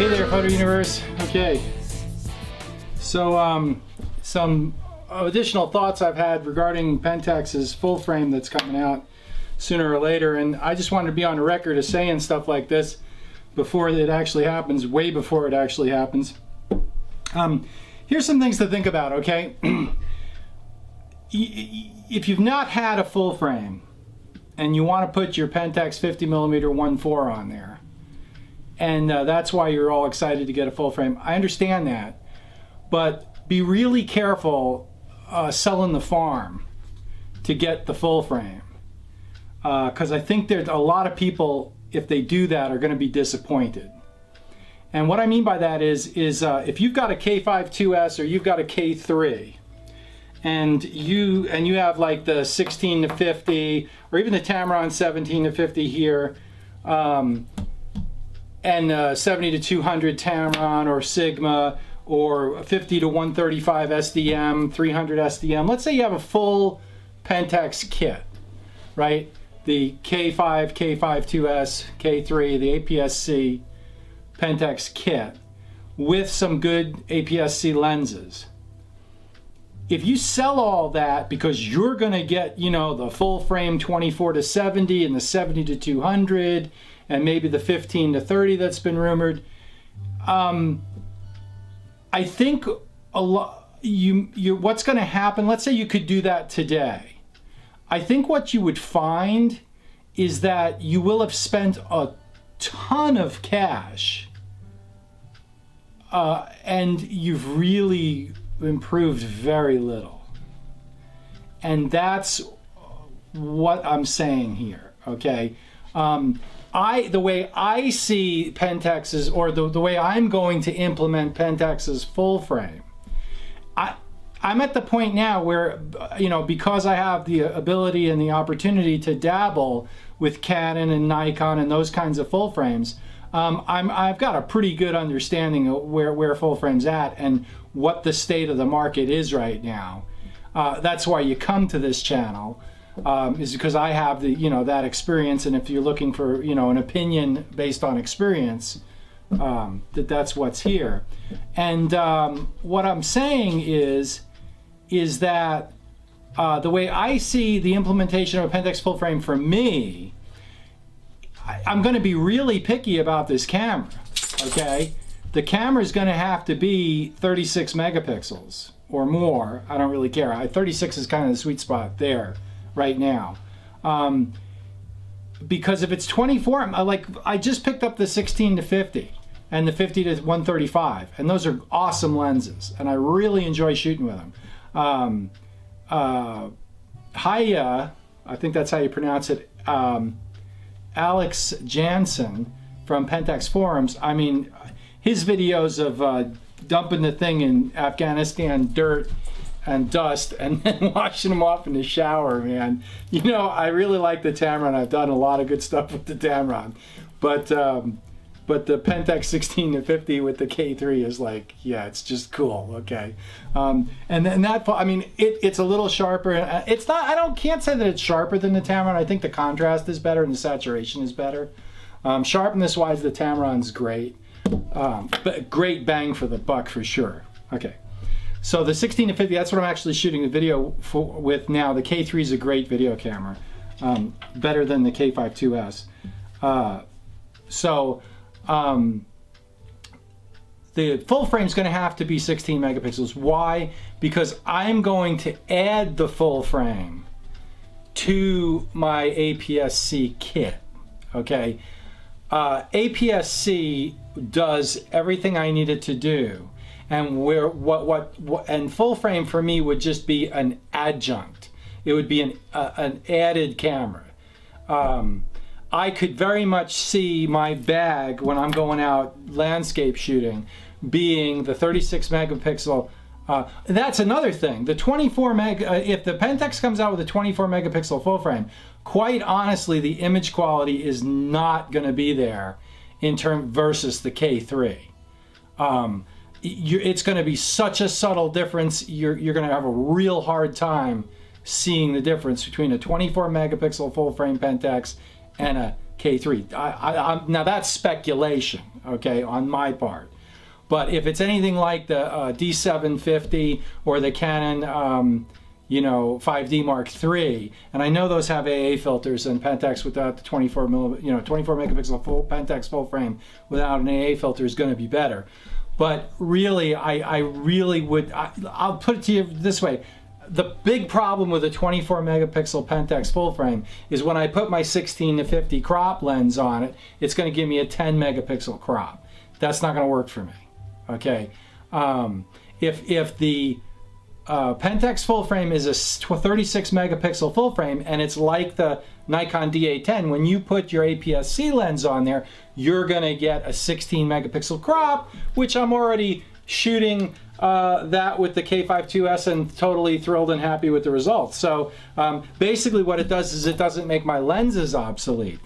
Hey there, Photo Universe. Okay, so some additional thoughts I've had regarding Pentax's full frame that's coming out sooner or later, and I just wanted to be on the record as saying stuff like this before it actually happens, way before it actually happens. Here's some things to think about, okay? If you've not had a full frame and you want to put your Pentax 50mm 1.4 on there, and that's why you're all excited to get a full frame, I understand that, but be really careful selling the farm to get the full frame, because I think there's a lot of people, if they do that, are going to be disappointed. And what I mean by that is if you've got a K5-2S or you've got a K3, and you have like the 16-50 or even the Tamron 17-50 here, and 70-200 Tamron or Sigma, or 50-135 SDM, 300 SDM. Let's say you have a full Pentax kit, right? The K5, K5-2S, K3, the APS-C Pentax kit with some good APS-C lenses. If you sell all that because you're going to get, you know, the full frame 24-70 and the 70-200 and maybe the 15-30 that's been rumored, I think a lot. What's going to happen? Let's say you could do that today. I think what you would find is that you will have spent a ton of cash, and you've really improved very little. And that's what I'm saying here, okay? The way I see Pentax's, or the way I'm going to implement Pentax's full frame, I'm at the point now where, you know, because I have the ability and the opportunity to dabble with Canon and Nikon and those kinds of full frames, I've got a pretty good understanding of where full frame's at and what the state of the market is right now. That's why you come to this channel, is because I have the, you know, that experience, and if you're looking for, you know, an opinion based on experience, that's what's here. And what I'm saying is that the way I see the implementation of a Pentax full frame for me, I'm going to be really picky about this camera, okay? The camera is going to have to be 36 megapixels or more. I don't really care. 36 is kind of the sweet spot there right now. Because if it's 24, I just picked up the 16-50 and the 50-135, and those are awesome lenses, and I really enjoy shooting with them. Haya, I think that's how you pronounce it, Alex Jansen from Pentax Forums, I mean, his videos of dumping the thing in Afghanistan dirt and dust and then washing them off in the shower, man. You know, I really like the Tamron. I've done a lot of good stuff with the Tamron. But the Pentax 16-50 with the K3 is like, yeah, it's just cool, okay? And then that, I mean, it's a little sharper. It's not, can't say that it's sharper than the Tamron. I think the contrast is better and the saturation is better. Sharpness-wise, the Tamron's great. But great bang for the buck for sure. Okay. So the 16-50, that's what I'm actually shooting the video with now. The K3 is a great video camera, better than the K5-2S. The full frame is going to have to be 16 megapixels. Why? Because I'm going to add the full frame to my APS-C kit. Okay, APS-C does everything I need it to do. And and full frame for me would just be an adjunct. It would be an added camera. I could very much see my bag when I'm going out landscape shooting being the 36 megapixel. That's another thing. The 24 meg. If the Pentax comes out with a 24 megapixel full frame, quite honestly, the image quality is not going to be there in term versus the K3. It's going to be such a subtle difference. You're going to have a real hard time seeing the difference between a 24 megapixel full frame Pentax and a K3. Now that's speculation, okay, on my part. But if it's anything like the D750 or the Canon, 5D Mark III, and I know those have AA filters, and Pentax without the 24 megapixel full Pentax full frame without an AA filter is going to be better. But really, I really would. I'll put it to you this way: the big problem with a 24 megapixel Pentax full frame is when I put my 16 to 50 crop lens on it, it's going to give me a 10 megapixel crop. That's not going to work for me. Okay, if the Pentax full frame is a 36 megapixel full frame, and it's like the Nikon D810, when you put your APS-C lens on there, you're going to get a 16 megapixel crop, which I'm already shooting that with the K5 and totally thrilled and happy with the results. So basically what it does is it doesn't make my lenses obsolete.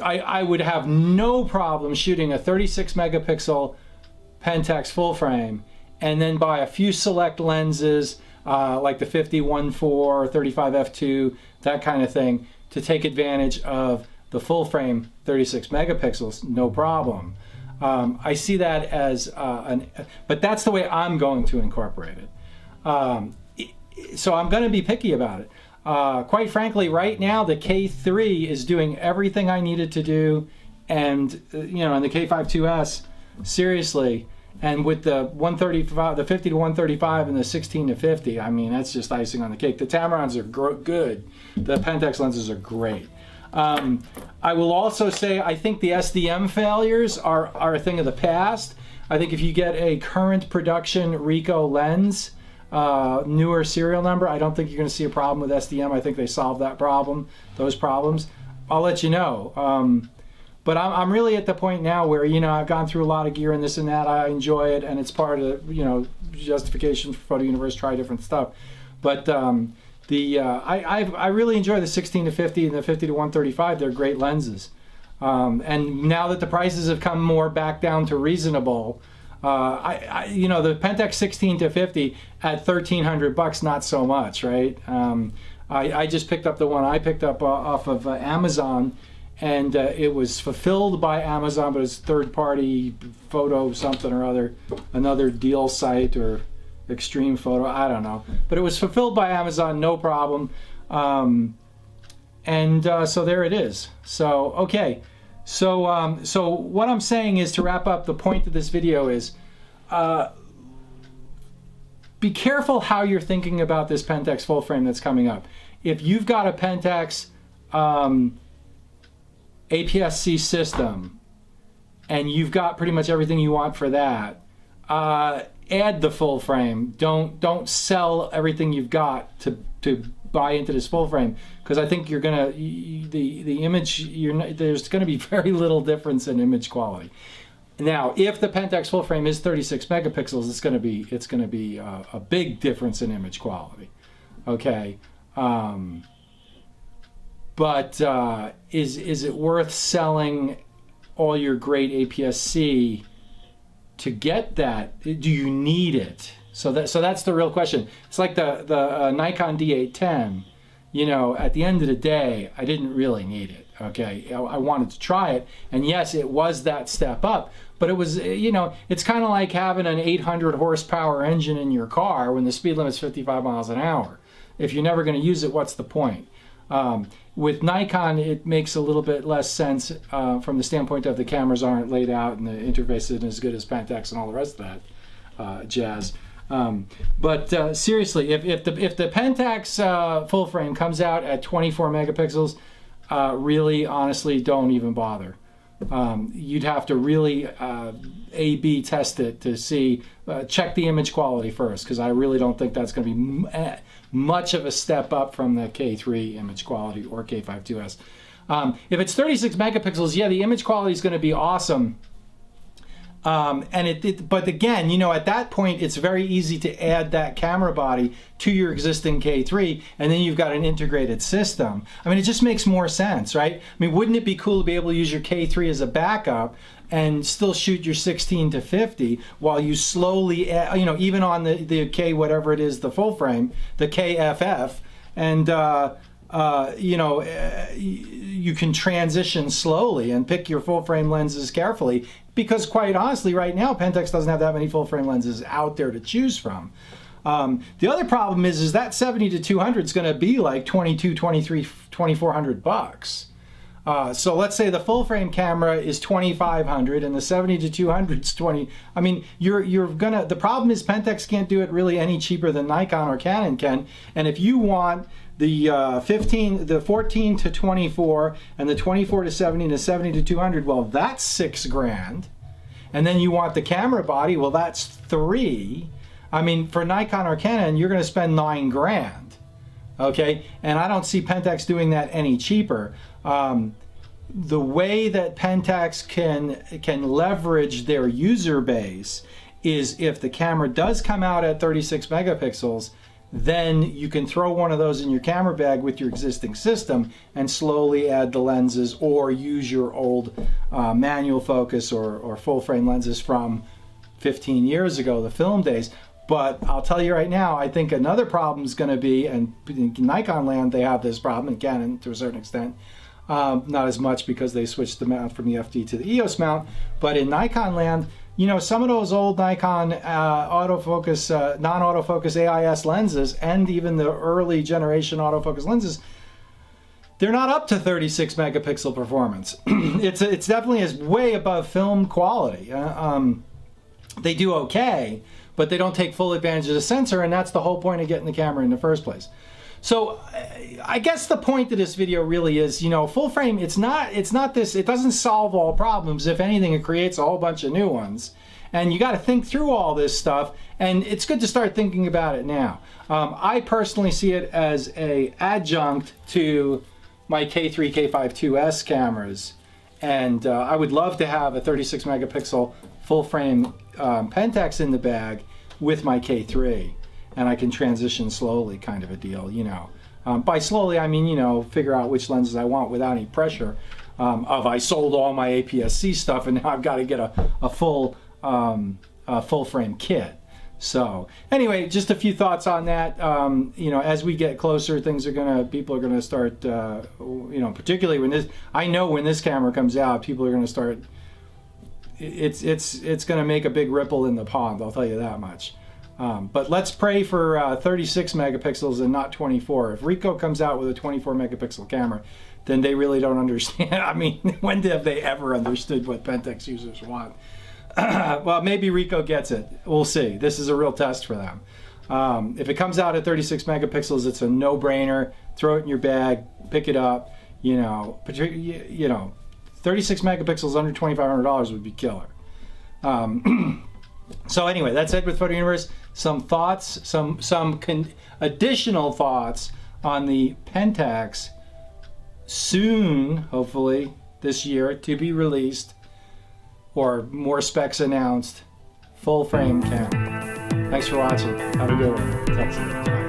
I would have no problem shooting a 36 megapixel Pentax full frame and then buy a few select lenses like the 50-1.4, 35 f2, that kind of thing, to take advantage of the full frame 36 megapixels, no problem. I see that as but that's the way I'm going to incorporate it. So I'm going to be picky about it. Quite frankly, right now the K3 is doing everything I needed to do, and and the K5 seriously, and with the 135, the 50 to 135, and the 16 to 50, I mean, that's just icing on the cake. The Tamarons are good. The Pentax lenses are great. I will also say I think the SDM failures are a thing of the past. I think if you get a current production Ricoh lens, newer serial number, I don't think you're going to see a problem with SDM. I think they solved those problems. I'll let you know. But I'm really at the point now where, I've gone through a lot of gear and this and that. I enjoy it, and it's part of, justification for Photo Universe, try different stuff. But I really enjoy the 16 to 50 and the 50 to 135. They're great lenses. And now that the prices have come more back down to reasonable, the Pentax 16 to 50 at $1,300, not so much, right? I just picked up the one I picked up off of Amazon, and it was fulfilled by Amazon, but it's third-party photo something or other, another deal site or Extreme Photo, I don't know. But it was fulfilled by Amazon, no problem. So there it is. So, okay. So what I'm saying is, to wrap up, the point of this video is be careful how you're thinking about this Pentax full frame that's coming up. If you've got a Pentax APS-C system and you've got pretty much everything you want for that, add the full frame. Don't sell everything you've got to buy into this full frame, because I think you're gonna the image, there's gonna be very little difference in image quality. Now, if the Pentax full frame is 36 megapixels, it's gonna be a big difference in image quality. Okay, but is it worth selling all your great APS-C to get that? Do you need it? So that's the real question. It's like the Nikon D810. At the end of the day, I didn't really need it. Okay, I wanted to try it, and yes, it was that step up. But it was, it's kind of like having an 800 horsepower engine in your car when the speed limit's 55 miles an hour. If you're never going to use it, what's the point? With Nikon, it makes a little bit less sense from the standpoint of the cameras aren't laid out and the interface isn't as good as Pentax and all the rest of that jazz. But seriously, if the Pentax full frame comes out at 24 megapixels, really, honestly, don't even bother. You'd have to really A/B test it to see, check the image quality first, because I really don't think that's going to be much of a step up from the K3 image quality or K5 If it's 36 megapixels, yeah, the image quality is going to be awesome. But again, at that point, it's very easy to add that camera body to your existing K3, and then you've got an integrated system. I mean, it just makes more sense, right? I mean, wouldn't it be cool to be able to use your K3 as a backup and still shoot your 16 to 50 while you slowly add, even on the K, whatever it is, the full frame, the KFF, and you can transition slowly and pick your full frame lenses carefully, because quite honestly, right now, Pentax doesn't have that many full frame lenses out there to choose from. The other problem is that 70 to 200 is going to be like 22, 23, 2400 bucks. So let's say the full frame camera is 2,500 and the 70 to 200 is 20. I mean, the problem is Pentax can't do it really any cheaper than Nikon or Canon can. And if you want the 14 to 24 and the 24 to 70 and the 70 to 200, well, that's $6,000. And then you want the camera body, well, that's $3,000. I mean, for Nikon or Canon, you're going to spend $9,000. Okay, and I don't see Pentax doing that any cheaper. The way that Pentax can leverage their user base is if the camera does come out at 36 megapixels, then you can throw one of those in your camera bag with your existing system and slowly add the lenses, or use your old manual focus or full frame lenses from 15 years ago, the film days. But I'll tell you right now, I think another problem is going to be, and in Nikon land they have this problem, and Canon to a certain extent, not as much because they switched the mount from the FD to the EOS mount, but in Nikon land, some of those old Nikon autofocus, non-autofocus AIS lenses, and even the early generation autofocus lenses, they're not up to 36 megapixel performance. It's definitely is way above film quality. They do okay, but they don't take full advantage of the sensor, and that's the whole point of getting the camera in the first place. So I guess the point of this video really is, full frame, it doesn't solve all problems. If anything, it creates a whole bunch of new ones. And you got to think through all this stuff, and it's good to start thinking about it now. I personally see it as an adjunct to my K3, K5 2S cameras, and I would love to have a 36 megapixel full frame Pentax in the bag with my K3, and I can transition slowly, kind of a deal, By slowly, I mean, figure out which lenses I want without any pressure of I sold all my APS-C stuff and now I've got to get a full frame kit. So anyway, just a few thoughts on that. As we get closer, people are gonna start, particularly when this camera comes out, people are gonna start. It's gonna make a big ripple in the pond. I'll tell you that much. But let's pray for 36 megapixels and not 24. If Ricoh comes out with a 24 megapixel camera, then they really don't understand. I mean, when have they ever understood what Pentax users want? Well, maybe Ricoh gets it. We'll see. This is a real test for them. If it comes out at 36 megapixels, it's a no-brainer. Throw it in your bag, pick it up. 36 megapixels under $2,500 would be killer. So anyway, that's it with Photo Universe. Some thoughts, some additional thoughts on the Pentax, soon, hopefully this year, to be released, or more specs announced, full frame camera. Thanks for watching. Have a good one. Talk soon. Bye.